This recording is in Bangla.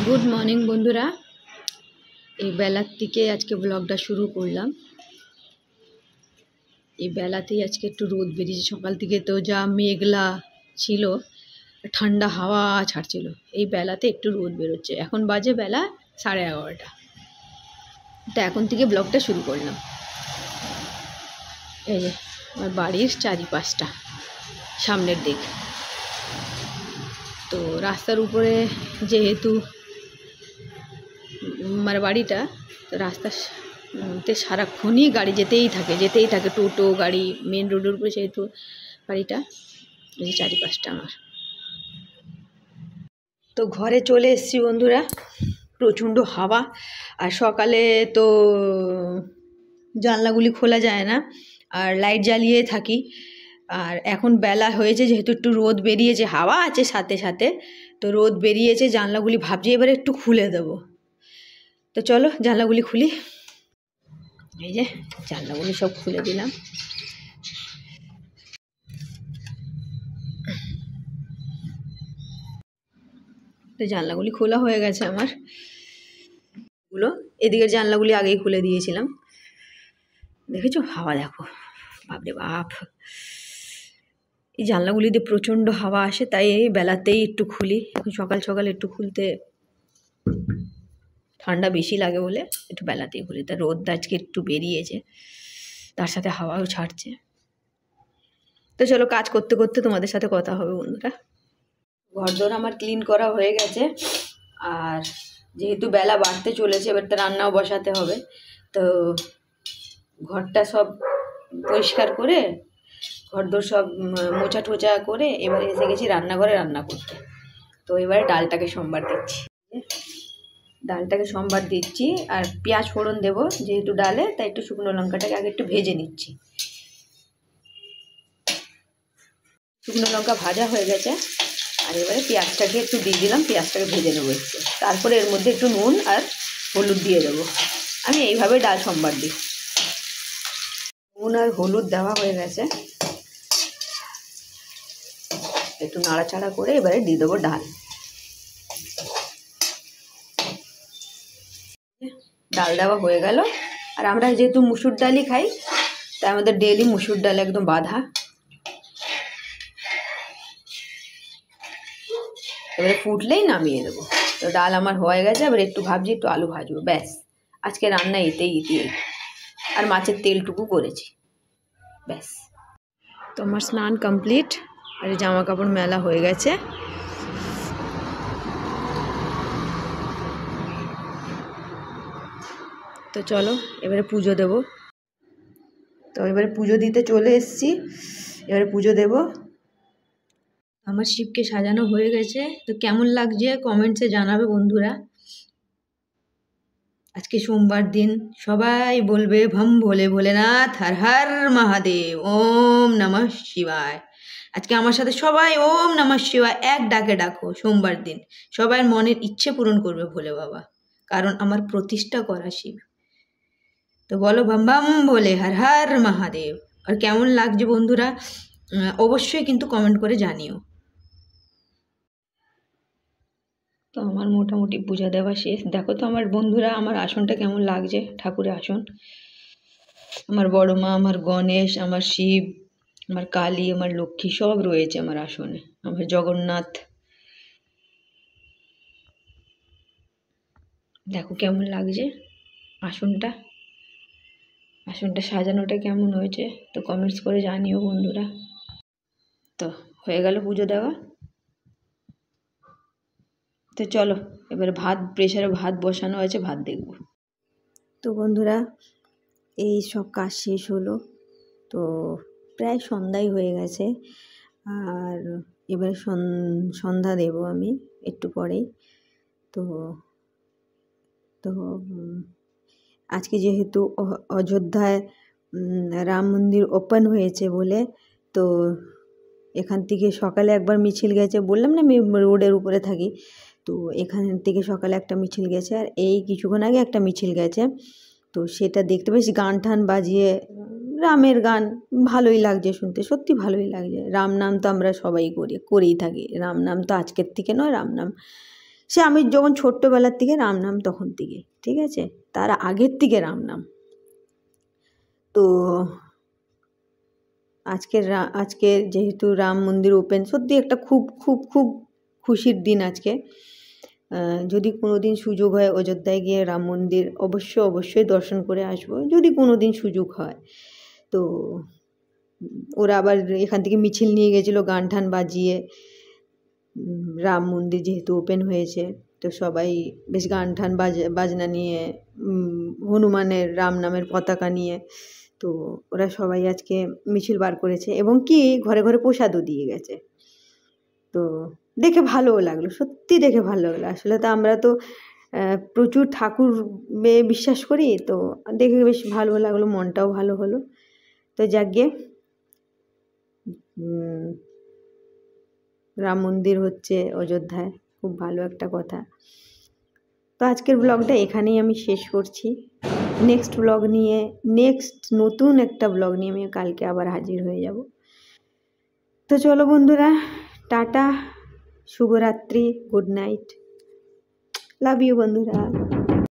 গুড মর্নিং বন্ধুরা, এই বেলার থেকে আজকে ব্লগটা শুরু করলাম। এই বেলাতেই আজকে একটু রোদ বেরিয়েছে। সকাল থেকে তো যা মেঘলা ছিল, ঠান্ডা হাওয়া ছাড়ছিল, এই বেলাতে একটু রোদ বেরোচ্ছে। এখন বাজে বেলা 11:30। তো এখন থেকে ব্লগটা শুরু করলাম। এই যে আমার বাড়ির চারিপাশটা, সামনের দিক। তো রাস্তার উপরে যেহেতু আমার বাড়িটা, তো রাস্তাতে সারাক্ষণই গাড়ি যেতেই থাকে, টোটো গাড়ি। মেন রোডের উপরে যেহেতু বাড়িটা, এই চারিপাশটা আমার। তো ঘরে চলে এসেছি বন্ধুরা, প্রচণ্ড হাওয়া। আর সকালে তো জানলাগুলি খোলা যায় না, আর লাইট জ্বালিয়ে থাকি। আর এখন বেলা হয়েছে, যেহেতু একটু রোদ বেরিয়েছে, হাওয়া আছে সাথে সাথে, তো রোদ বেরিয়েছে, জানলাগুলি ভাবছি এবারে একটু খুলে দেবো। তো চলো জানলাগুলি খুলি। এই যে জানলাগুলি সব খুলে দিলাম। তো জানলাগুলি খোলা হয়ে গেছে আমার এদিকের জানলাগুলি আগেই খুলে দিয়েছিলাম। দেখেছো হাওয়া, দেখো বাপরে বাপ। এই জানলাগুলি দিয়ে প্রচণ্ড হাওয়া আসে, তাই এই বেলাতেই একটু খুলি। এখন সকাল সকাল একটু খুলতে ঠান্ডা বেশি লাগে বলে একটু বেলাতেই খুলি। তা রোদটা আজকে একটু বেরিয়েছে, তার সাথে হাওয়াও ছাড়ছে। তো চলো কাজ করতে করতে তোমাদের সাথে কথা হবে বন্ধুরা। ঘরদোর আমার ক্লিন করা হয়ে গেছে। আর যেহেতু বেলা বাড়তে চলেছে, এবার তো রান্নাও বসাতে হবে। তো ঘরটা সব পরিষ্কার করে, ঘরদোর সব মোছা টোচা করে এবারে এসে গেছি রান্নাঘরে রান্না করতে। তো এবারে ডালটাকে সম্বার দিচ্ছি আর পেঁয়াজ ফোড়ন দেবো যেহেতু ডালে, তাই একটু শুকনো লঙ্কাটাকে আগে একটু ভেজে নিচ্ছি। শুকনো লঙ্কা ভাজা হয়ে গেছে, আর এবারে পেঁয়াজটাকে একটু দিয়ে দিলাম, পেঁয়াজটাকে ভেজে নেবো একটু। তারপরে এর মধ্যে একটু নুন আর হলুদ দিয়ে দেবো। আমি এইভাবে ডাল সম্বার দিই। নুন আর হলুদ দেওয়া হয়ে গেছে, একটু নাড়াচাড়া করে এবারে দিয়ে দেবো ডাল। ডাল দেওয়া হয়ে গেল। আর আমরা যেহেতু মুসুর ডালই খাই, তাই আমাদের ডেইলি মুসুর ডাল একদম বাঁধা। এবারে ফুটলেই নামিয়ে দেবো। তো ডাল আমার হয়ে গেছে, এবার একটু ভাবছি একটু আলু ভাজবো, ব্যাস। আজকে রান্না এতেই আর মাছের তেলটুকু করেছি, ব্যাস। তো আমার স্নান কমপ্লিট, আর জামা কাপড় মেলা হয়ে গেছে। তো চলো এবারে পুজো দেব। তো এবারে পুজো দিতে চলে এসেছি, এবারে পুজো দেব। আমার শিবকে সাজানো হয়ে গেছে। তো কেমন লাগছে কমেন্টসে জানাবে বন্ধুরা। আজকে সোমবার দিন, সবাই বলবে ভম ভোলে ভোলেনাথ, হর হর মহাদেব, ওম নমঃ শিবায়। আজকে আমার সাথে সবাই ওম নমঃ শিবায় এক ডাকে ডাকো। সোমবার দিন সবার মনের ইচ্ছে পূরণ করবে ভোলে বাবা, কারণ আমার প্রতিষ্ঠা করা শিব। তো বলো ভম ভম ভোলে হর হর মহাদেব। আর কেমন লাগছে বন্ধুরা অবশ্যই কিন্তু কমেন্ট করে জানিও। তো আমার মোটামুটি পূজা দেওয়া শেষ। দেখো তো আমার বন্ধুরা আমার আসনটা কেমন লাগছে, ঠাকুরের আসন। আমার বড় মা, আমার গণেশ, আমার শিব, আমার কালী, আমার লক্ষ্মী সব রয়েছে আমার আসনে। আমার জগন্নাথ, দেখো কেমন লাগছে আসনটা সাজানোটা কেমন হয়েছে, তো কমেন্টস করে জানিও বন্ধুরা। তো হয়ে গেল পুজো দেওয়া। তো চলো এবারে প্রেসারে ভাত বসানো হয়েছে, ভাত দেখব। তো বন্ধুরা এই সব কাজ শেষ হলো, তো প্রায় সন্ধ্যাই হয়ে গেছে। আর এবারে সন্ধ্যা দেব আমি একটু পরেই। তো তো আজকে যেহেতু অযোধ্যায় রাম মন্দির ওপেন হয়েছে বলে, তো এখান থেকে সকালে একবার মিছিল গেছে। বললাম না আমি রোডের উপরে থাকি, তো এখান থেকে সকালে একটা মিছিল গেছে, আর এই কিছুক্ষণ আগে একটা মিছিল গেছে। তো সেটা দেখতে বেশ গান টান বাজিয়ে, রামের গান ভালোই লাগছে শুনতে, সত্যি ভালোই লাগছে। রাম নাম তো আমরা সবাই করেই থাকি, রাম নাম তো আজকের থেকে নয়, রাম নাম সে আমি যখন ছোট্টবেলার থেকে রাম নাম তখন থেকে, ঠিক আছে, তার আগের থেকে রাম নাম। তো আজকে যেহেতু রাম মন্দির ওপেন, সত্যি একটা খুব খুব খুব খুশির দিন আজকে। যদি কোনো দিন সুযোগ হয় অযোধ্যায় গিয়ে রাম মন্দির অবশ্যই দর্শন করে আসবো, যদি কোনো দিন সুযোগ হয়। তো ওরা আবার এখান থেকে মিছিল নিয়ে গেছিলো গান ঠান বাজিয়ে, রাম মন্দির যেহেতু ওপেন হয়েছে তো সবাই বেশ গান ঠান বাজনা নিয়ে, হনুমানের রাম নামের পতাকা নিয়ে, তো ওরা সবাই আজকে মিছিল বার করেছে এবং কি ঘরে ঘরে প্রসাদও দিয়ে গেছে। তো দেখে ভালোও লাগলো, সত্যি দেখে ভালো লাগলো। আসলে তো আমরা তো প্রচুর ঠাকুর বিশ্বাস করি, তো দেখে বেশ ভালো লাগলো, মনটাও ভালো হলো। তো যাকগে, রাম মন্দির হচ্ছে অযোধ্যায়, খুব ভালো একটা কথা। তো আজকের ব্লগটা এখানেই আমি শেষ করছি। নেক্সট নতুন একটা ব্লগ নিয়ে আমি কালকে আবার হাজির হয়ে যাব। তো চলো বন্ধুরা, টাটা, শুভরাত্রি, গুড নাইট, লাভ ইউ বন্ধুরা।